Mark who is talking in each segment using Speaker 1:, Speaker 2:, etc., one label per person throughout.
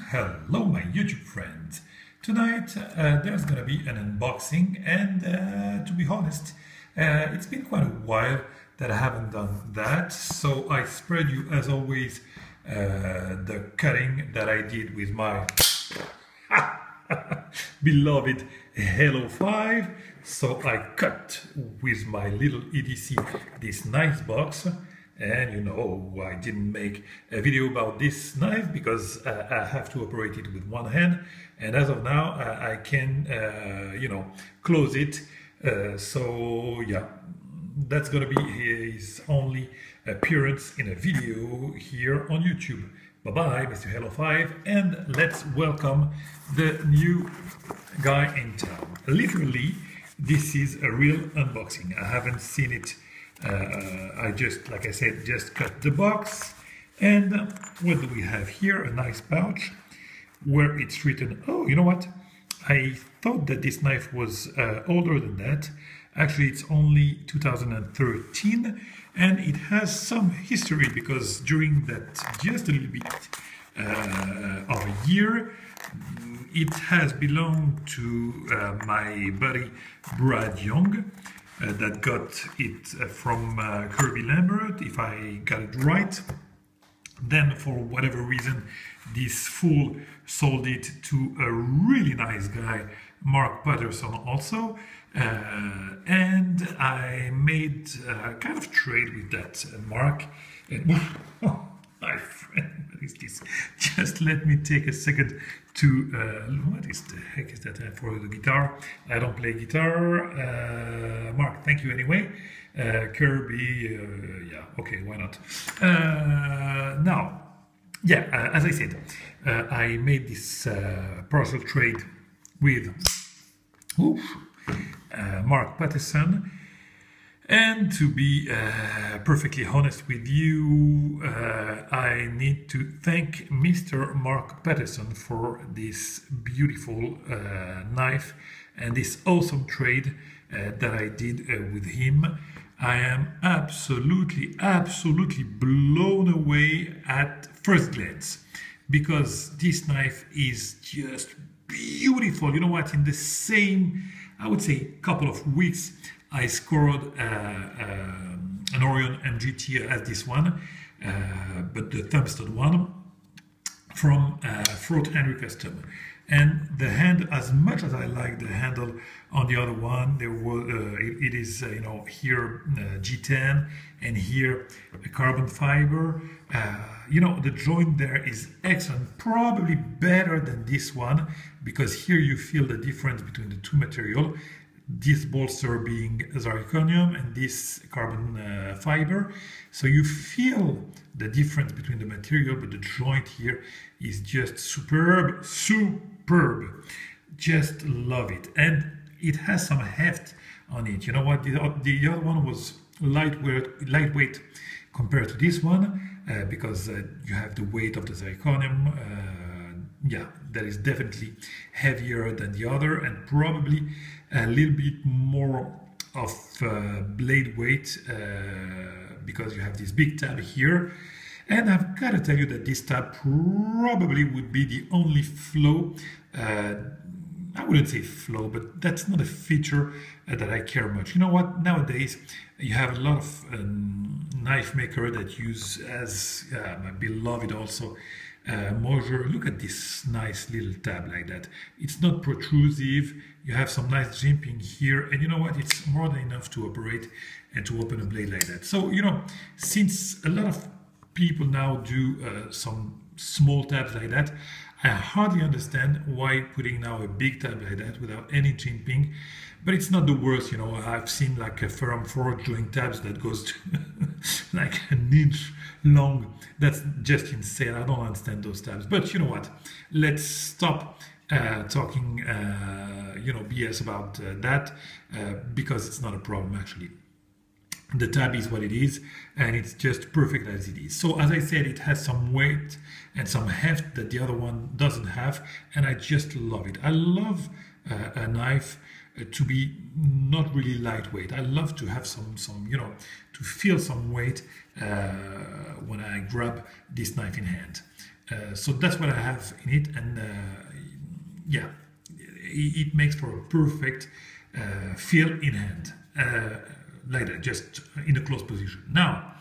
Speaker 1: Hello my YouTube friends. Tonight there's gonna be an unboxing and to be honest it's been quite a while that I haven't done that, so I spread you as always the cutting that I did with my beloved Halo 5. So I cut with my little EDC this nice box. And you know, I didn't make a video about this knife because I have to operate it with one hand, and as of now I can you know, close it, so yeah, that's gonna be his only appearance in a video here on YouTube. Bye bye Mr. Halo 5, and let's welcome the new guy in town. Literally this is a real unboxing. I haven't seen it. I just, like I said, just cut the box, and what do we have here? A nice pouch where it's written, oh, you know what? I thought that this knife was older than that. Actually, it's only 2013, and it has some history because during that just a little bit of a year, it has belonged to my buddy Brad Young. That got it from KIRBY Lambert, if I got it right. Then for whatever reason this fool sold it to a really nice guy, Mark Patterson also, and I made a kind of trade with that Mark. And oh, my friend, what is this? Just let me take a second to what is the heck is that for the guitar? I don't play guitar. Mark, thank you anyway. KIRBY, yeah, okay, why not? Now, yeah, as I said, I made this partial trade with Mark Patterson. And to be perfectly honest with you, I need to thank Mr. Mark Patterson for this beautiful knife and this awesome trade that I did with him. I am absolutely blown away at first glance, because this knife is just beautiful. You know what? In the same, I would say, couple of weeks, I scored an Orion MGT as this one, but the thumbstud one from Fraught Henry Custom. And the hand, as much as I like the handle on the other one, there was it is you know, here G10 and here a carbon fiber. You know, the joint there is excellent, probably better than this one, because here you feel the difference between the two material. This bolster being zirconium and this carbon fiber, so you feel the difference between the material, but the joint here is just superb, just love it. And it has some heft on it. You know what, the other one was lightweight compared to this one, because you have the weight of the zirconium. Yeah, that is definitely heavier than the other, and probably a little bit more of blade weight, because you have this big tab here. And I've got to tell you that this tab probably would be the only flaw. I wouldn't say flaw, but that's not a feature that I care much. You know what? Nowadays you have a lot of knife maker that use, as my beloved also, Moser. Look at this nice little tab like that. It's not protrusive. You have some nice jimping here, and you know what? It's more than enough to operate and to open a blade like that. So, you know, since a lot of people now do some small tabs like that, I hardly understand why putting now a big tab like that without any jimping. But it's not the worst, you know. I've seen like a Ferrum Forge doing tabs that goes to like an inch long. That's just insane. I don't understand those tabs. But you know what? Let's stop talking, you know, BS about that, because it's not a problem actually. The tab is what it is, and it's just perfect as it is. So as I said, it has some weight and some heft that the other one doesn't have, and I just love it. I love a knife to be not really lightweight. I love to have some you know, to feel some weight when I grab this knife in hand. So that's what I have in it, and yeah, it makes for a perfect feel in hand, like that, just in a close position. Now,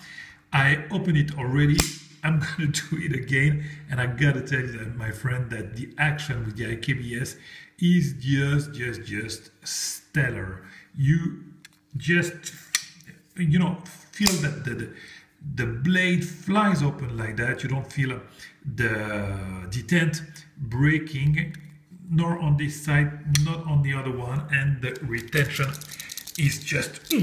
Speaker 1: I opened it already. I'm gonna do it again, and I gotta tell you that, my friend, that the action with the KBS is just stellar. You just, you know, feel that the blade flies open like that. You don't feel the detent breaking, nor on this side, not on the other one, and the retention is just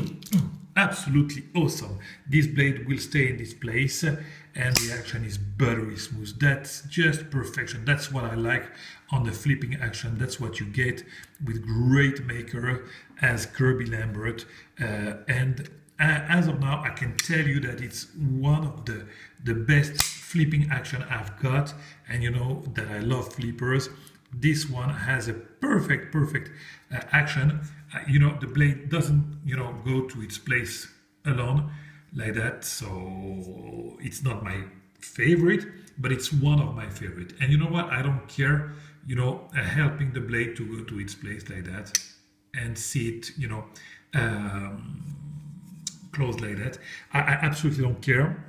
Speaker 1: absolutely awesome. This blade will stay in this place, and the action is buttery smooth. That's just perfection. That's what I like on the flipping action. That's what you get with great maker as Kirby Lambert, and as of now, I can tell you that it's one of the best flipping action I've got, and you know that I love flippers. This one has a perfect action. You know, the blade doesn't, you know, go to its place alone like that, so it's not my favorite, but it's one of my favorite. And you know what, I don't care, you know, helping the blade to go to its place like that and see it, you know, close like that. I absolutely don't care.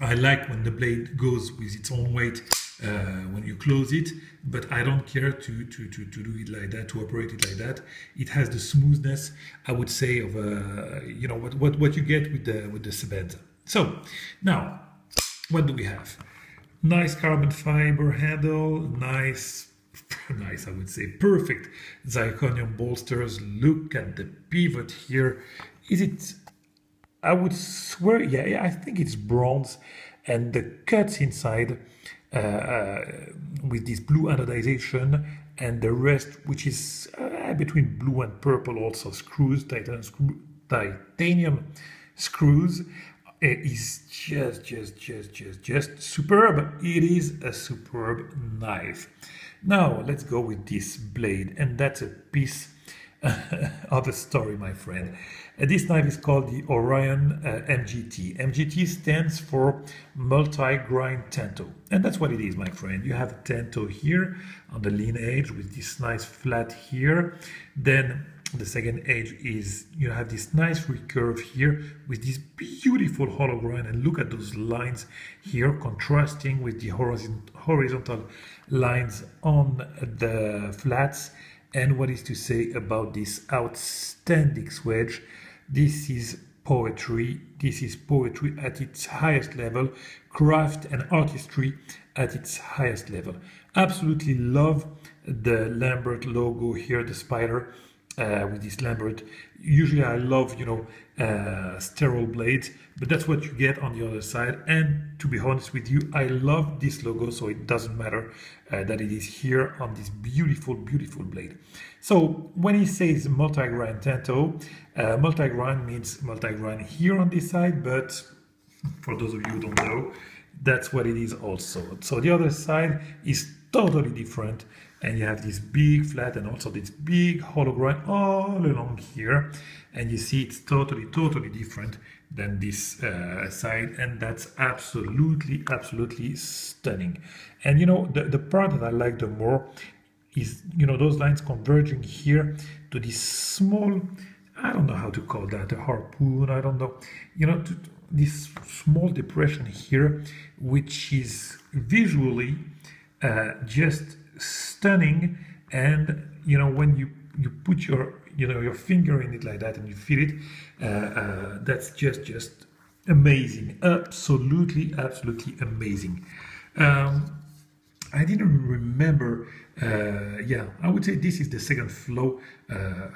Speaker 1: I like when the blade goes with its own weight when you close it, but I don't care to do it like that, to operate it like that. It has the smoothness, I would say, of you know, what you get with the Sebenza. So now, what do we have? Nice carbon fiber handle, nice, I would say, perfect zirconium bolsters. Look at the pivot here. Is it? I would swear, yeah, I think it's bronze, and the cuts inside with this blue anodization, and the rest, which is between blue and purple, also screws, titanium screws, is just superb. It is a superb knife. Now let's go with this blade, and that's a piece of a story, my friend. This knife is called the Orion MGT. MGT stands for multi-grind tanto, and that's what it is, my friend. You have a tanto here on the lean edge with this nice flat here. Then the second edge is, you have this nice recurve here with this beautiful hollow grind, and look at those lines here contrasting with the horizontal lines on the flats. And what is to say about this outstanding swedge? This is poetry. This is poetry at its highest level, craft and artistry at its highest level. Absolutely love the Lambert logo here, the spider with this Lambert. Usually I love, you know, sterile blades, but that's what you get on the other side. And to be honest with you, I love this logo, so it doesn't matter that it is here on this beautiful blade. So when he says multi-grind tanto, multi-grind means multi-grind here on this side, but for those of you who don't know, that's what it is also. So the other side is totally different, and you have this big flat and also this big hollow grind all along here, and you see it's totally different than this side, and that's absolutely stunning. And you know, the part that I like the more is, you know, those lines converging here to this small, I don't know how to call that, a harpoon, I don't know, you know, this small depression here, which is visually just stunning. And you know, when you put your, you know, your finger in it like that and you feel it, that's just amazing. Absolutely amazing. I didn't remember. Yeah, I would say this is the second flow,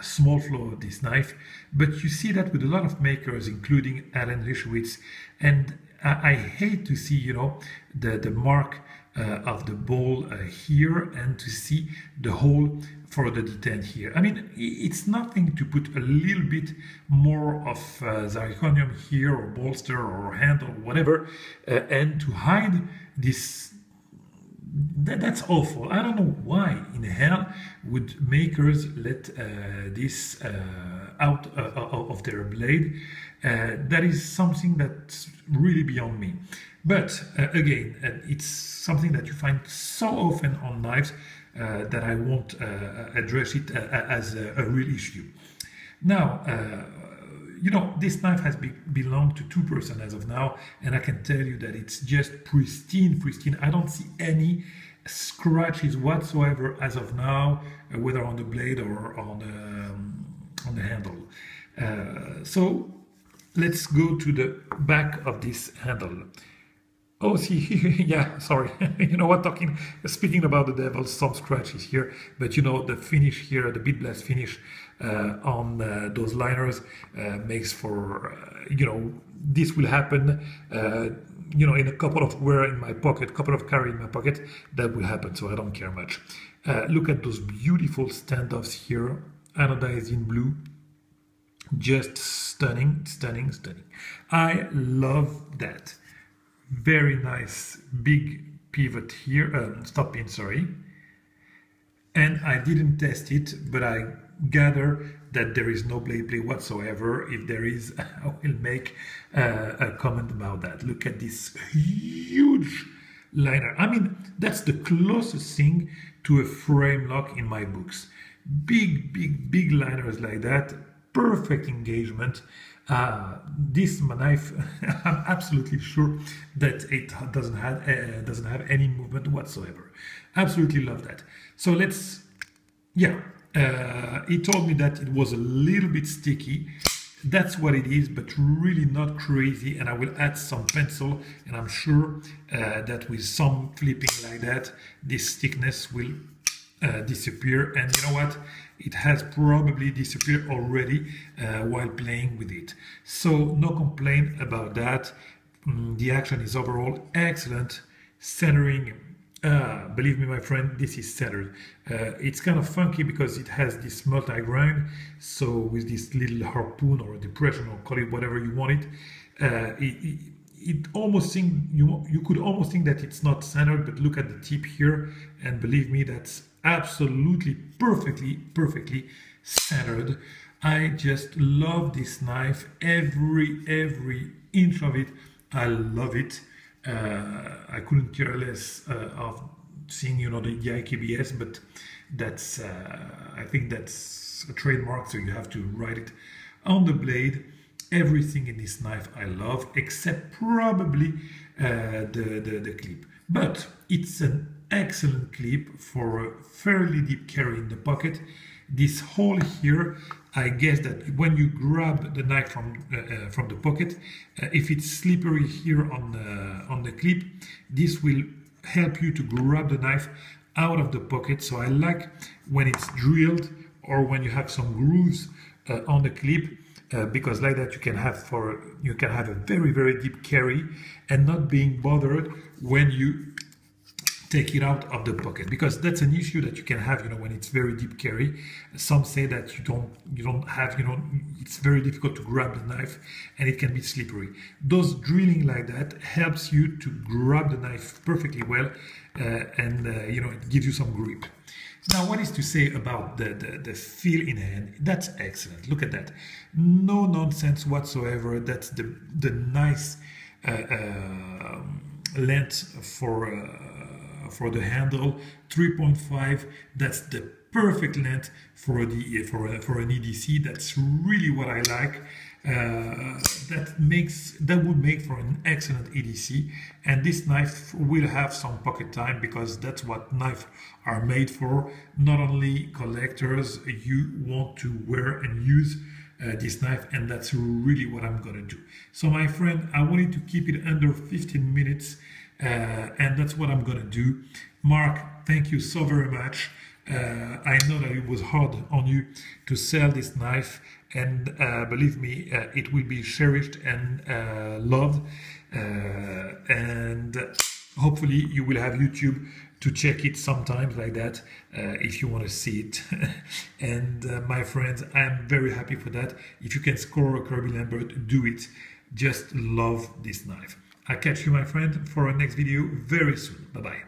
Speaker 1: small flow of this knife, but you see that with a lot of makers, including Alan Lischwitz, and I hate to see, you know, the mark of the ball here, and to see the hole for the detent here. I mean, it's nothing to put a little bit more of zirconium here, or bolster, or handle, or whatever, and to hide That's awful. I don't know why in hell would makers let this out of their blade. That is something that's really beyond me. But again, it's something that you find so often on knives that I won't address it as a real issue. Now, you know, this knife has belonged to 2% as of now, and I can tell you that it's just pristine, pristine. I don't see any scratches whatsoever as of now, whether on the blade or on the handle. So let's go to the back of this handle. Oh, see here, yeah, sorry. You know what, speaking about the devil, some scratches here, but you know, the finish here, the bead blast finish on those liners makes for, you know, this will happen, you know, in a couple of wear in my pocket, couple of carry in my pocket, that will happen, so I don't care much. Look at those beautiful standoffs here, anodized in blue. Just stunning, stunning, stunning. I love that. Very nice big pivot here, stop pin, sorry. And I didn't test it, but I gather that there is no blade play whatsoever. If there is, I will make a comment about that. Look at this huge liner. I mean, that's the closest thing to a frame lock in my books. Big, big, big liners like that. Perfect engagement. This knife, I'm absolutely sure that it doesn't have any movement whatsoever. Absolutely love that. So let's, yeah, he told me that it was a little bit sticky. That's what it is, but really not crazy. And I will add some pencil, and I'm sure that with some flipping like that, this thickness will disappear. And you know what? It has probably disappeared already while playing with it. So no complaint about that. The action is overall excellent. Centering, believe me, my friend, this is centered. It's kind of funky because it has this multi-grind. So with this little harpoon or depression, or call it whatever you want it almost you could almost think that it's not centered, but look at the tip here, and believe me, that's absolutely perfectly centered. I just love this knife, every inch of it. I love it. I couldn't care less of seeing, you know, the KBS, but that's I think that's a trademark, so you have to write it on the blade. Everything in this knife I love, except probably the clip. But it's an excellent clip for a fairly deep carry in the pocket. This hole here, I guess that when you grab the knife from the pocket, if it's slippery here on the clip, this will help you to grab the knife out of the pocket. So I like when it's drilled or when you have some grooves on the clip. Because like that you can have a very deep carry and not being bothered when you take it out of the pocket, because that's an issue that you can have, you know, when it's very deep carry. Some say that you don't have, you know, it's very difficult to grab the knife and it can be slippery. Those drilling like that helps you to grab the knife perfectly well, and you know, it gives you some grip. Now, what is to say about the feel in hand? That's excellent. Look at that. No nonsense whatsoever. That's the nice length for the handle. 3.5. That's the perfect length for an EDC. That's really what I like. That would make for an excellent EDC, and this knife will have some pocket time, because that's what knives are made for. Not only collectors, you want to wear and use this knife, and that's really what I'm gonna do. So my friend, I wanted to keep it under 15 minutes, and that's what I'm gonna do. Mark, thank you so very much. I know that it was hard on you to sell this knife, and believe me, it will be cherished and loved, and hopefully you will have YouTube to check it sometimes like that if you want to see it. And my friends, I'm very happy for that. If you can score a KIRBY Lambert, do it. Just love this knife. I'll catch you, my friend, for our next video very soon. Bye bye.